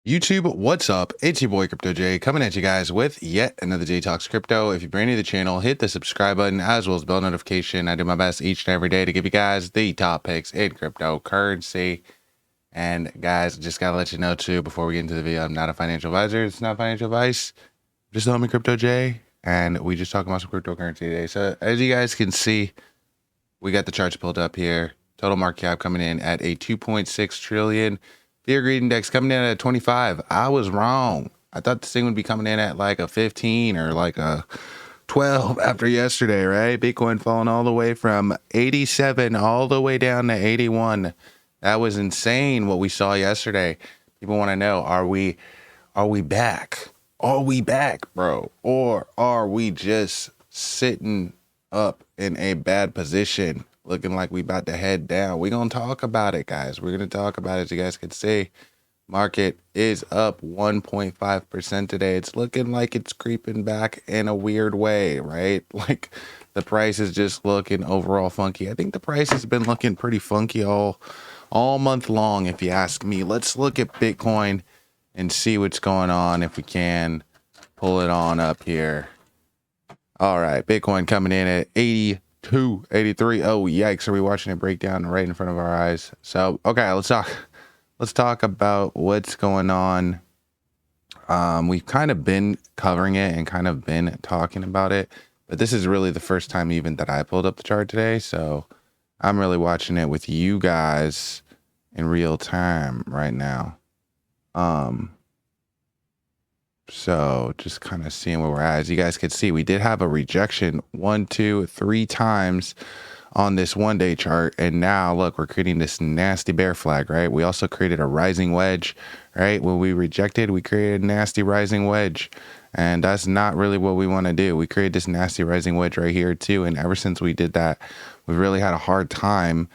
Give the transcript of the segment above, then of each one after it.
YouTube, what's up? It's your boy Crypto J coming at you guys with yet another J Talks Crypto. If you're brand new to the channel, hit the subscribe button as well as bell notification. I do my best each and every day to give you guys the top picks in cryptocurrency. And guys, just gotta let you know too before we get into the video, I'm not a financial advisor. It's not financial advice. Just the homie Crypto J, and we just talking about some cryptocurrency today. So as you guys can see, we got the charts pulled up here. Total market cap coming in at a 2.6 trillion. Fear greed index coming in at 25. I was wrong. I thought this thing would be coming in at like a 15 or like a 12 after yesterday, right? Bitcoin falling all the way from 87 all the way down to 81. That was insane what we saw yesterday. People want to know, are we back? Are we back, bro? Or are we just sitting up in a bad position, looking like we about to head down? We're going to talk about it, guys. We're going to talk about it. As you guys can see, market is up 1.5% today. It's looking like it's creeping back in a weird way, right? Like the price is just looking overall funky. I think the price has been looking pretty funky all month long, if you ask me. Let's look at Bitcoin and see what's going on if we can pull it on up here. All right, Bitcoin coming in at 82, 83. Oh, yikes. Are we watching it break down right in front of our eyes? So, okay, let's talk about what's going on. We've kind of been covering it and kind of been talking about it, but this is really the first time even that I pulled up the chart today. So I'm really watching it with you guys in real time right now. So just kind of seeing where we're at. As you guys can see, we did have a rejection 1, 2, 3 times on this 1-day chart, and now look, we're creating this nasty bear flag, right? We also created a rising wedge, right? When we rejected, we created a nasty rising wedge, and that's not really what we want to do. We created this nasty rising wedge right here too, and ever since we did that, we've really had a hard time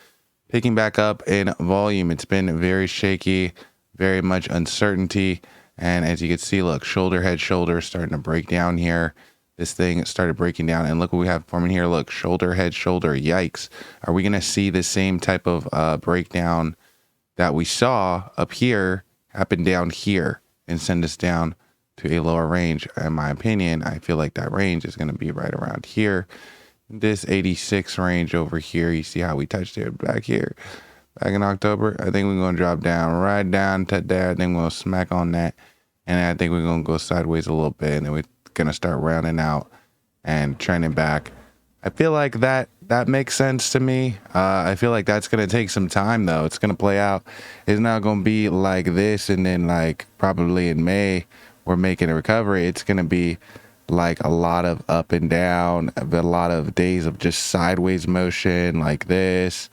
picking back up in volume. It's been very shaky, very much uncertainty. And as you can see, look, shoulder, head, shoulder starting to break down here. This thing started breaking down, and look what we have forming here. Look, shoulder, head, shoulder. Yikes. Are we going to see the same type of breakdown that we saw up here happen down here and send us down to a lower range? In my opinion, I feel like that range is going to be right around here. This 86 range over here, you see how we touched it back here. Back in October, I think we're going to drop down right down to there. I think we're going to smack on that. And I think we're going to go sideways a little bit. And then we're going to start rounding out and trending back. I feel like that makes sense to me. I feel like that's going to take some time, though. It's going to play out. It's not going to be like this. And then like probably in May, we're making a recovery. It's going to be like a lot of up and down, a lot of days of just sideways motion like this.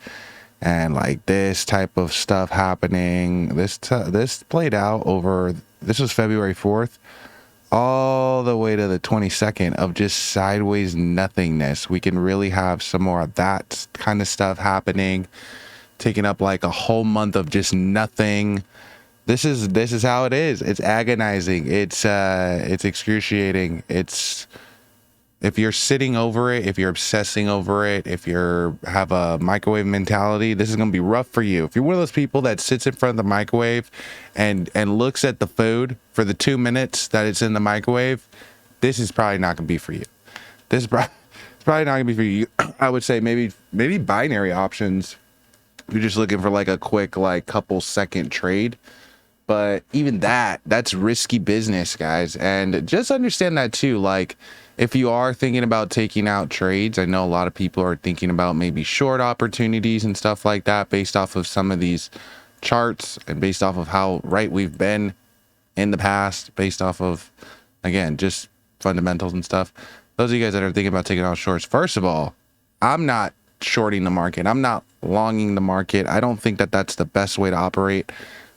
And like this type of stuff happening. This played out over, this was February 4th, all the way to the 22nd of just sideways nothingness. We can really have some more of that kind of stuff happening, taking up like a whole month of just nothing. This is how it is. It's agonizing. It's excruciating. If you're sitting over it, if you're obsessing over it, if you have a microwave mentality, this is going to be rough for you. If you're one of those people that sits in front of the microwave and looks at the food for the 2 minutes that it's in the microwave, this is probably not going to be for you. This is probably not going to be for you. I would say maybe binary options. You're just looking for like a quick, like couple second trade. But even that's risky business, guys. And just understand that too. Like, if you are thinking about taking out trades, I know a lot of people are thinking about maybe short opportunities and stuff like that based off of some of these charts and based off of how right we've been in the past, based off of, again, just fundamentals and stuff. Those of you guys that are thinking about taking out shorts, first of all, I'm not shorting the market. I'm not longing the market. I don't think that that's the best way to operate.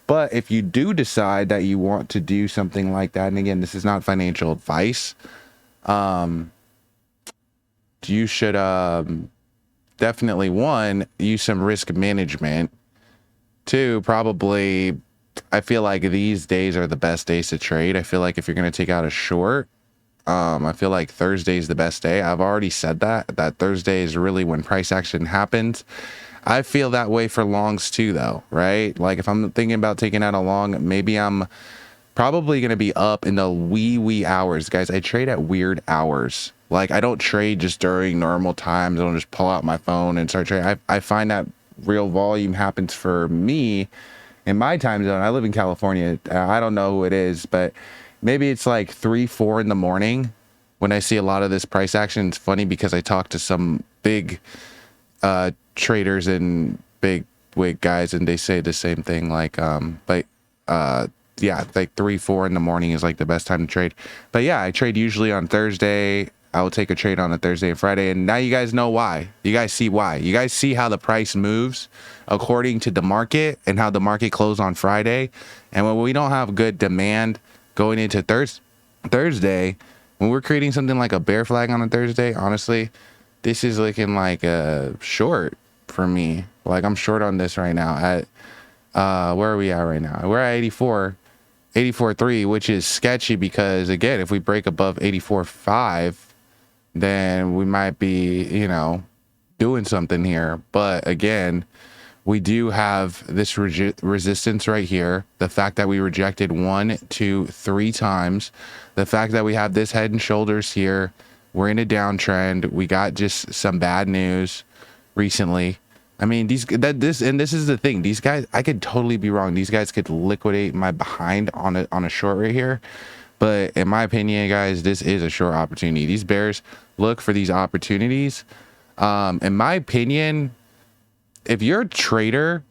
But if you do decide that you want to do something like that, and again, this is not financial advice, you should definitely, 1, use some risk management. 2, probably, I feel like these days are the best days to trade. I feel like if you're going to take out a short, I feel like Thursday is the best day. I've already said that Thursday is really when price action happens. I feel that way for longs too, though, right? Like if I'm thinking about taking out a long, maybe I'm Probably going to be up in the wee hours. Guys, I trade at weird hours. Like, I don't trade just during normal times. I don't just pull out my phone and start trading. I find that real volume happens for me in my time zone. I live in California. I don't know who it is, but maybe it's like 3, 4 in the morning when I see a lot of this price action. It's funny because I talk to some big traders and big wig guys, and they say the same thing. Like, yeah, like 3, 4 in the morning is like the best time to trade. But yeah, I trade usually on Thursday. I will take a trade on a Thursday and Friday. And now you guys know why. You guys see why. You guys see how the price moves according to the market and how the market closed on Friday. And when we don't have good demand going into Thursday, when we're creating something like a bear flag on a Thursday, honestly, this is looking like a short for me. Like, I'm short on this right now at, where are we at right now? We're at 84.3, which is sketchy because, again, if we break above 84.5, then we might be, you know, doing something here. But again, we do have this resistance right here. The fact that we rejected 1, 2, 3 times. The fact that we have this head and shoulders here. We're in a downtrend. We got just some bad news recently. I mean, this is the thing. These guys, I could totally be wrong. These guys could liquidate my behind on a short right here. But in my opinion, guys, this is a short opportunity. These bears look for these opportunities. In my opinion, if you're a trader,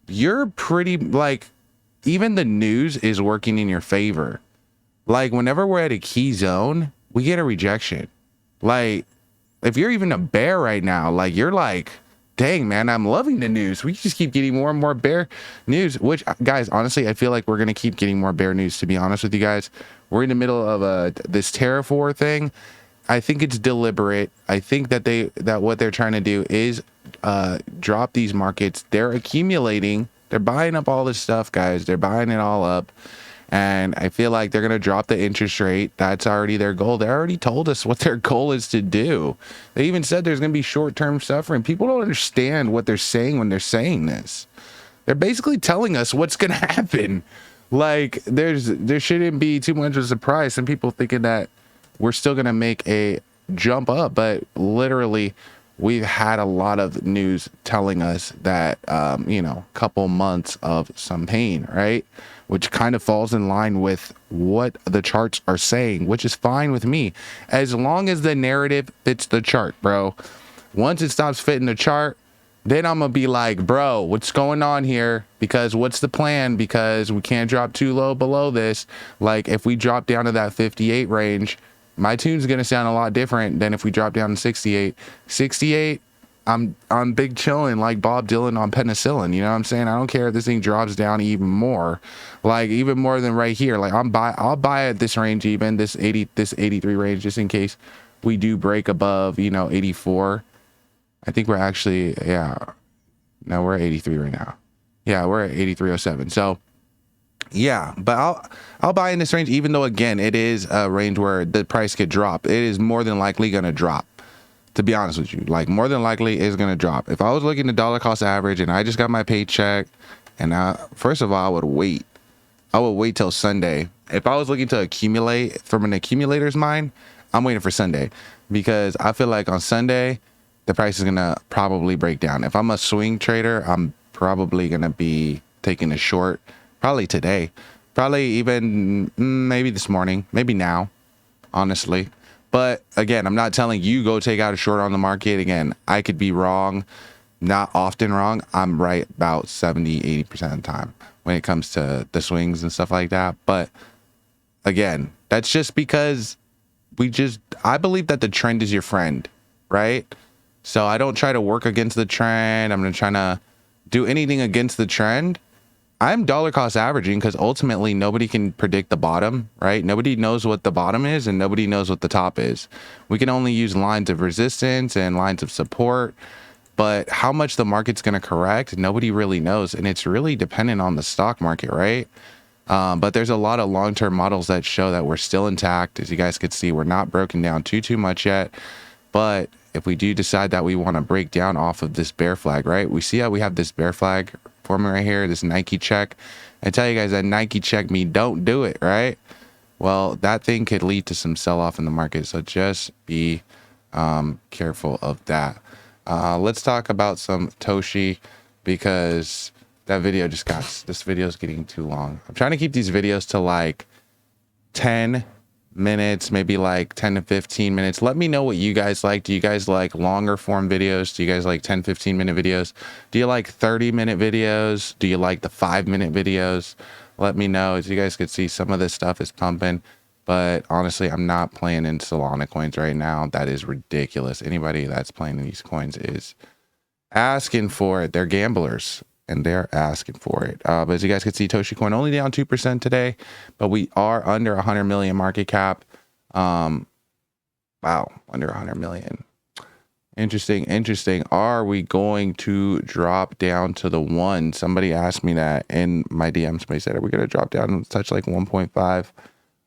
you're pretty, like, even the news is working in your favor. Like, whenever we're at a key zone, we get a rejection. Like, if you're even a bear right now, like, you're like, dang, man, I'm loving the news. We just keep getting more and more bear news, which, guys, honestly, I feel like we're going to keep getting more bear news, to be honest with you guys. We're in the middle of this tariff war thing. I think it's deliberate. I think that what they're trying to do is drop these markets. They're accumulating. They're buying up all this stuff, guys. They're buying it all up. And I feel like they're going to drop the interest rate. That's already their goal. They already told us what their goal is to do. They even said there's going to be short-term suffering. People don't understand what they're saying when they're saying this. They're basically telling us what's going to happen. Like, there shouldn't be too much of a surprise. Some people thinking that we're still going to make a jump up, but literally we've had a lot of news telling us that, you know, couple months of some pain, right? Which kind of falls in line with what the charts are saying, which is fine with me. As long as the narrative fits the chart, bro. Once it stops fitting the chart, then I'm going to be like, bro, what's going on here? Because what's the plan? Because we can't drop too low below this. Like, if we drop down to that 58 range, my tune's going to sound a lot different than if we drop down to 68. 68, I'm big chilling like Bob Dylan on penicillin. You know what I'm saying? I don't care if this thing drops down even more, like even more than right here. Like, I'll buy at this range, even this 83 range, just in case we do break above, you know, 84. I think we're actually, yeah, no, we're at 83 right now. Yeah, we're at 83.07. So yeah, but I'll buy in this range, even though, again, it is a range where the price could drop. It is more than likely going to drop. To be honest with you, like, more than likely is going to drop. If I was looking at dollar cost average and I just got my paycheck, and first of all, I would wait. I would wait till Sunday. If I was looking to accumulate from an accumulator's mind, I'm waiting for Sunday, because I feel like on Sunday, the price is going to probably break down. If I'm a swing trader, I'm probably going to be taking a short, probably today, probably even maybe this morning, maybe now, honestly. But again, I'm not telling you go take out a short on the market. Again, I could be wrong, not often wrong. I'm right about 70-80% of the time when it comes to the swings and stuff like that. But again, that's just because I believe that the trend is your friend, right? So I don't try to work against the trend. I'm not trying to do anything against the trend. I'm dollar cost averaging because ultimately nobody can predict the bottom, right? Nobody knows what the bottom is and nobody knows what the top is. We can only use lines of resistance and lines of support, but how much the market's going to correct, nobody really knows. And it's really dependent on the stock market, right? But there's a lot of long-term models that show that we're still intact. As you guys could see, we're not broken down too much yet. But if we do decide that we want to break down off of this bear flag, right? We see how we have this bear flag for me right here, this Nike check. I tell you guys that Nike check me, don't do it, right? Well, that thing could lead to some sell-off in the market, so just be careful of that. Let's talk about some Toshi, because that video just got, this video is getting too long. I'm trying to keep these videos to like 10 minutes, maybe like 10 to 15 minutes. Let me know what you guys like. Do you guys like longer form videos? Do you guys like 10-15 minute videos? Do you like 30-minute videos? Do you like the 5-minute videos? Let me know. As you guys can see, some of this stuff is pumping, but honestly, I'm not playing in Solana coins right now. That is ridiculous. Anybody that's playing in these coins is asking for it. They're gamblers, and they're asking for it. But as you guys can see, Toshi Coin only down 2% today, but we are under 100 million market cap. Wow, under 100 million. Interesting. Are we going to drop down to the 1? Somebody asked me that in my DM. Somebody said, are we going to drop down and touch like 1.5?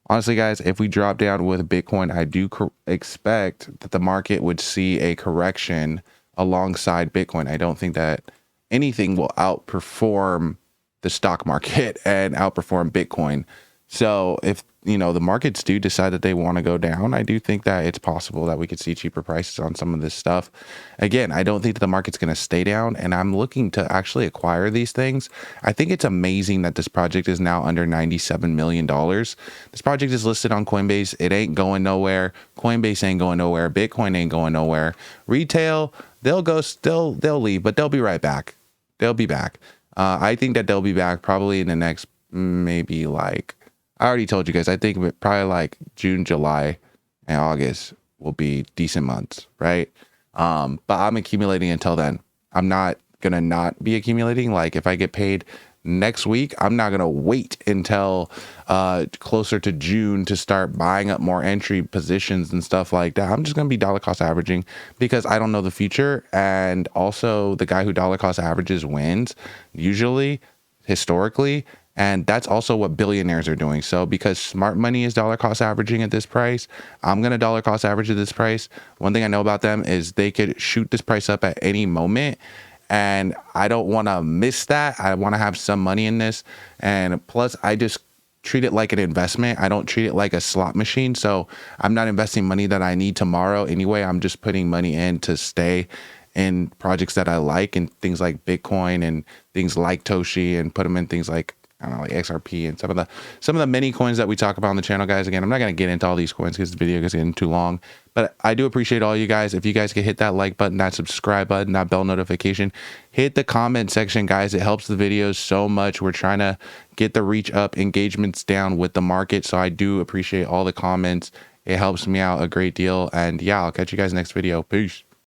Honestly, guys, if we drop down with Bitcoin, I do expect that the market would see a correction alongside Bitcoin. I don't think that anything will outperform the stock market and outperform Bitcoin. So if, you know, the markets do decide that they want to go down, I do think that it's possible that we could see cheaper prices on some of this stuff. Again, I don't think that the market's going to stay down, and I'm looking to actually acquire these things. I think it's amazing that this project is now under $97 million. This project is listed on Coinbase. It ain't going nowhere. Coinbase ain't going nowhere. Bitcoin ain't going nowhere. Retail, they'll leave, but they'll be right back. They'll be back. I think that they'll be back probably in the next, maybe like, I already told you guys, I think probably like June, July, and August will be decent months, right? But I'm accumulating until then. I'm not gonna not be accumulating. Like if I get paid next week, I'm not gonna wait until closer to June to start buying up more entry positions and stuff like that. I'm just gonna be dollar cost averaging, because I don't know the future. And also, the guy who dollar cost averages wins, usually, historically. And that's also what billionaires are doing. So because smart money is dollar cost averaging at this price, I'm going to dollar cost average at this price. One thing I know about them is they could shoot this price up at any moment, and I don't want to miss that. I want to have some money in this. And plus, I just treat it like an investment. I don't treat it like a slot machine. So I'm not investing money that I need tomorrow anyway. I'm just putting money in to stay in projects that I like, and things like Bitcoin and things like Toshi, and put them in things like, I don't know, like XRP and some of the many coins that we talk about on the channel, guys. Again, I'm not going to get into all these coins because the video is getting too long, but I do appreciate all you guys. If you guys could hit that like button, that subscribe button, that bell notification, hit the comment section, guys. It helps the videos so much. We're trying to get the reach up, engagements down with the market. So I do appreciate all the comments. It helps me out a great deal. And yeah, I'll catch you guys next video. Peace.